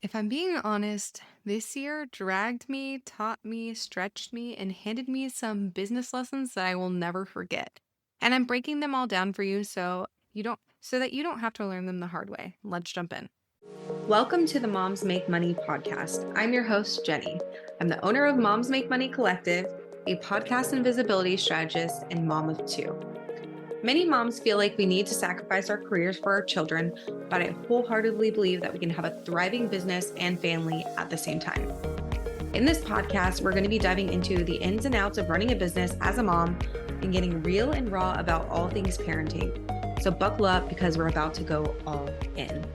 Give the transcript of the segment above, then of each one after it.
If I'm being honest, this year dragged me, taught me, stretched me, and handed me some business lessons that I will never forget. And I'm breaking them all down for you so that you don't have to learn them the hard way. Let's jump in. Welcome to the Moms Make Money podcast. I'm your host, Jenny. I'm the owner of Moms Make Money Collective, a podcast and visibility strategist and mom of two. Many moms feel like we need to sacrifice our careers for our children, but I wholeheartedly believe that we can have a thriving business and family at the same time. In this podcast, we're going to be diving into the ins and outs of running a business as a mom and getting real and raw about all things parenting. So buckle up because we're about to go all in.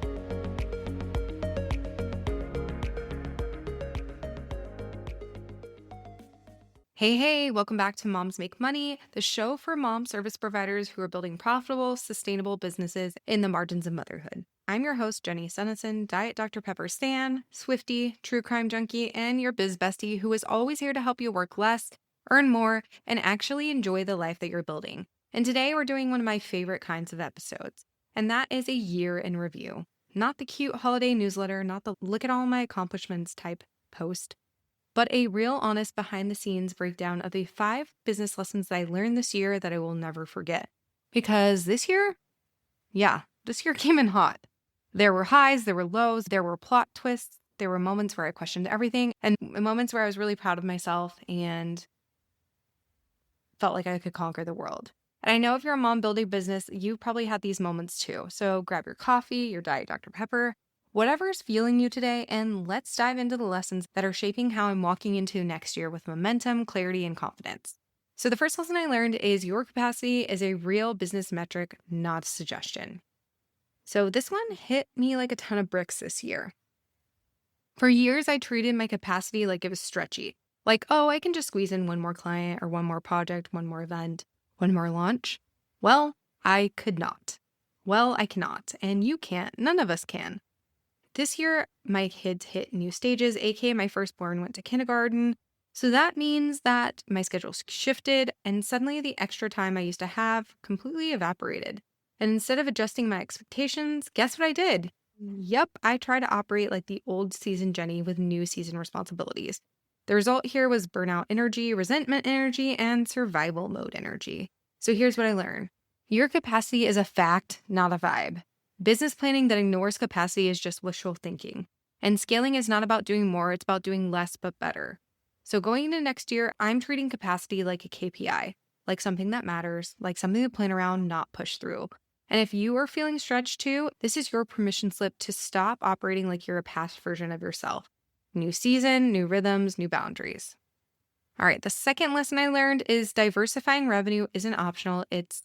Hey, welcome back to Moms Make Money, the show for mom service providers who are building profitable, sustainable businesses in the margins of motherhood. I'm your host, Jenny Sennison, Diet Dr. Pepper stan, Swiftie, true crime junkie, and your biz bestie who is always here to help you work less, earn more, and actually enjoy the life that you're building. And today we're doing one of my favorite kinds of episodes, and that is a year in review. Not the cute holiday newsletter, not the look at all my accomplishments type post, but a real honest behind the scenes breakdown of the 5 business lessons that I learned this year that I will never forget. Because this year came in hot. There were highs, there were lows, there were plot twists, there were moments where I questioned everything, and moments where I was really proud of myself and felt like I could conquer the world. And I know if you're a mom building business, you've probably had these moments too. So grab your coffee, your Diet Dr. Pepper, whatever is fueling you today, and let's dive into the lessons that are shaping how I'm walking into next year with momentum, clarity, and confidence. So the first lesson I learned is your capacity is a real business metric, not a suggestion. So this one hit me like a ton of bricks this year. For years, I treated my capacity like it was stretchy. Like, oh, I can just squeeze in one more client or one more project, one more event, one more launch. Well, I could not. Well, I cannot. And you can't. None of us can. This year, my kids hit new stages, aka my firstborn went to kindergarten. So that means that my schedule shifted, and suddenly the extra time I used to have completely evaporated. And instead of adjusting my expectations, guess what I did? Yep, I try to operate like the old season Jenny with new season responsibilities. The result here was burnout energy, resentment energy, and survival mode energy. So here's what I learned. Your capacity is a fact, not a vibe. Business planning that ignores capacity is just wishful thinking. And scaling is not about doing more, it's about doing less but better. So going into next year, I'm treating capacity like a KPI, like something that matters, like something to plan around, not push through. And if you are feeling stretched too, this is your permission slip to stop operating like you're a past version of yourself. New season, new rhythms, new boundaries. All right, the second lesson I learned is diversifying revenue isn't optional, it's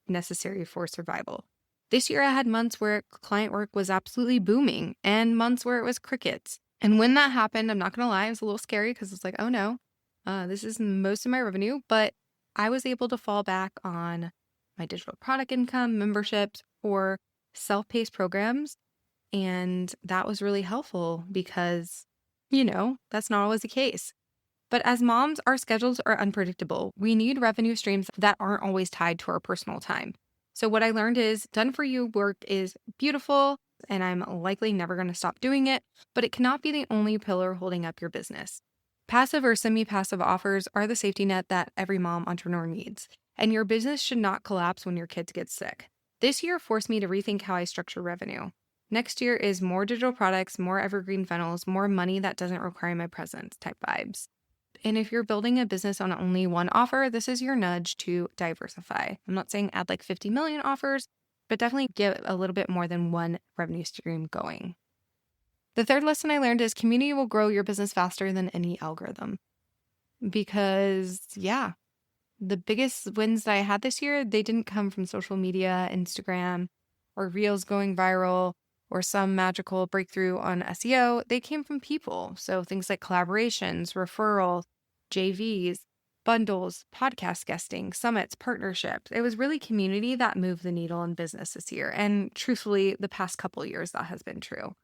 necessary for survival. This year I had months where client work was absolutely booming and months where it was crickets. And when that happened, I'm not going to lie, it was a little scary because it's like, oh no, this is most of my revenue. But I was able to fall back on my digital product income, memberships, or self-paced programs. And that was really helpful because, that's not always the case. But as moms, our schedules are unpredictable. We need revenue streams that aren't always tied to our personal time. So what I learned is done for you work is beautiful, and I'm likely never going to stop doing it, but it cannot be the only pillar holding up your business. Passive or semi-passive offers are the safety net that every mom entrepreneur needs, and your business should not collapse when your kids get sick. This year forced me to rethink how I structure revenue. Next year is more digital products, more evergreen funnels, more money that doesn't require my presence type vibes. And if you're building a business on only one offer, this is your nudge to diversify. I'm not saying add like 50 million offers, but definitely get a little bit more than one revenue stream going. The third lesson I learned is community will grow your business faster than any algorithm. Because, the biggest wins that I had this year, they didn't come from social media, Instagram, or Reels going viral, or some magical breakthrough on SEO. They came from people. So things like collaborations, referrals, JVs, bundles, podcast guesting, summits, partnerships. It was really community that moved the needle in business this year. And truthfully, the past couple of years, that has been true.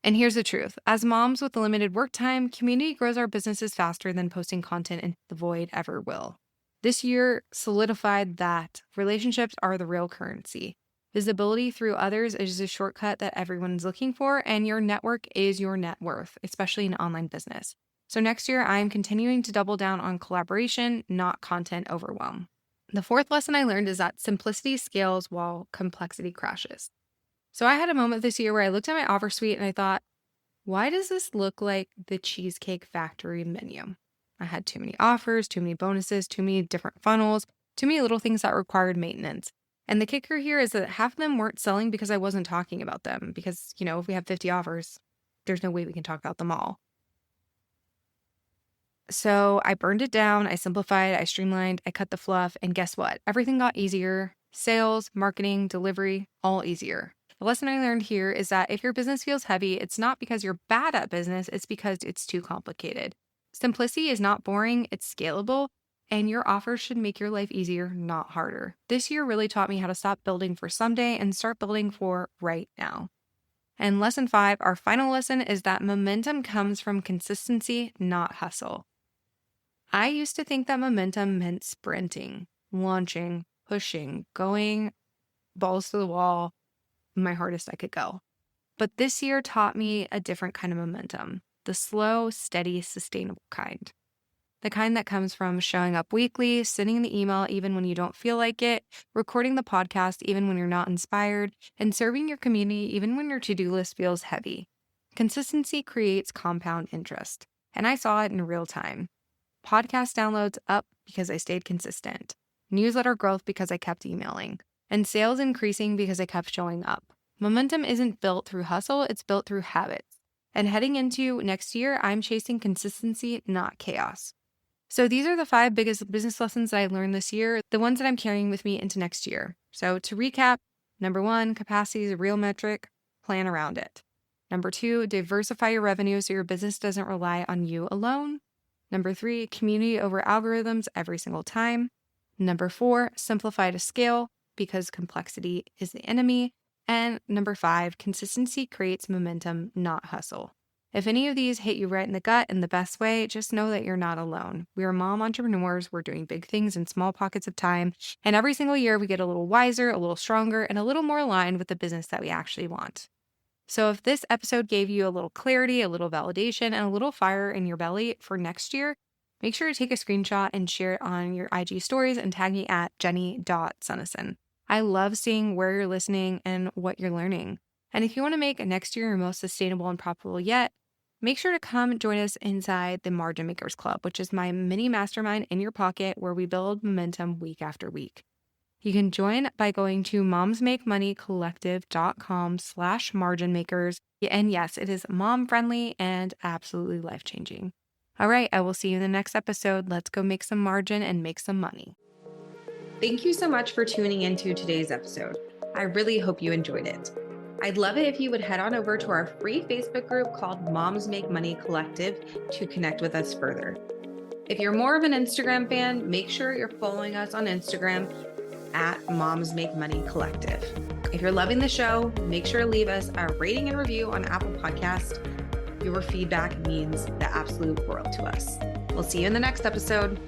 And here's the truth. As moms with limited work time, community grows our businesses faster than posting content into the void ever will. This year solidified that relationships are the real currency. Visibility through others is a shortcut that everyone's looking for, and your network is your net worth, especially in online business. So next year, I'm continuing to double down on collaboration, not content overwhelm. The fourth lesson I learned is that simplicity scales while complexity crashes. So I had a moment this year where I looked at my offer suite and I thought, why does this look like the Cheesecake Factory menu? I had too many offers, too many bonuses, too many different funnels, too many little things that required maintenance. And the kicker here is that half of them weren't selling because I wasn't talking about them. Because, if we have 50 offers, there's no way we can talk about them all. So I burned it down, I simplified, I streamlined, I cut the fluff, and guess what? Everything got easier. Sales, marketing, delivery, all easier. The lesson I learned here is that if your business feels heavy, it's not because you're bad at business, it's because it's too complicated. Simplicity is not boring, it's scalable, and your offers should make your life easier, not harder. This year really taught me how to stop building for someday and start building for right now. And lesson 5, our final lesson, is that momentum comes from consistency, not hustle. I used to think that momentum meant sprinting, launching, pushing, going balls to the wall, my hardest I could go. But this year taught me a different kind of momentum, the slow, steady, sustainable kind. The kind that comes from showing up weekly, sending the email even when you don't feel like it, recording the podcast even when you're not inspired, and serving your community even when your to-do list feels heavy. Consistency creates compound interest, and I saw it in real time. Podcast downloads up because I stayed consistent. Newsletter growth because I kept emailing. And sales increasing because I kept showing up. Momentum isn't built through hustle, it's built through habits. And heading into next year, I'm chasing consistency, not chaos. So these are the 5 biggest business lessons that I learned this year, the ones that I'm carrying with me into next year. So to recap, number 1, capacity is a real metric, plan around it. Number 2, diversify your revenue so your business doesn't rely on you alone. Number 3, community over algorithms every single time. Number 4, simplify to scale because complexity is the enemy. And number 5, consistency creates momentum, not hustle. If any of these hit you right in the gut in the best way, just know that you're not alone. We are mom entrepreneurs. We're doing big things in small pockets of time. And every single year we get a little wiser, a little stronger, and a little more aligned with the business that we actually want. So if this episode gave you a little clarity, a little validation, and a little fire in your belly for next year, make sure to take a screenshot and share it on your IG stories and tag me at jenny.sunnison. I love seeing where you're listening and what you're learning. And if you want to make next year your most sustainable and profitable yet, make sure to come join us inside the Margin Makers Club, which is my mini mastermind in your pocket where we build momentum week after week. You can join by going to momsmakemoneycollective.com/marginmakers. And yes, it is mom-friendly and absolutely life-changing. All right, I will see you in the next episode. Let's go make some margin and make some money. Thank you so much for tuning into today's episode. I really hope you enjoyed it. I'd love it if you would head on over to our free Facebook group called Moms Make Money Collective to connect with us further. If you're more of an Instagram fan, make sure you're following us on Instagram at Moms Make Money Collective. If you're loving the show, make sure to leave us a rating and review on Apple Podcast. Your feedback means the absolute world to us. We'll see you in the next episode.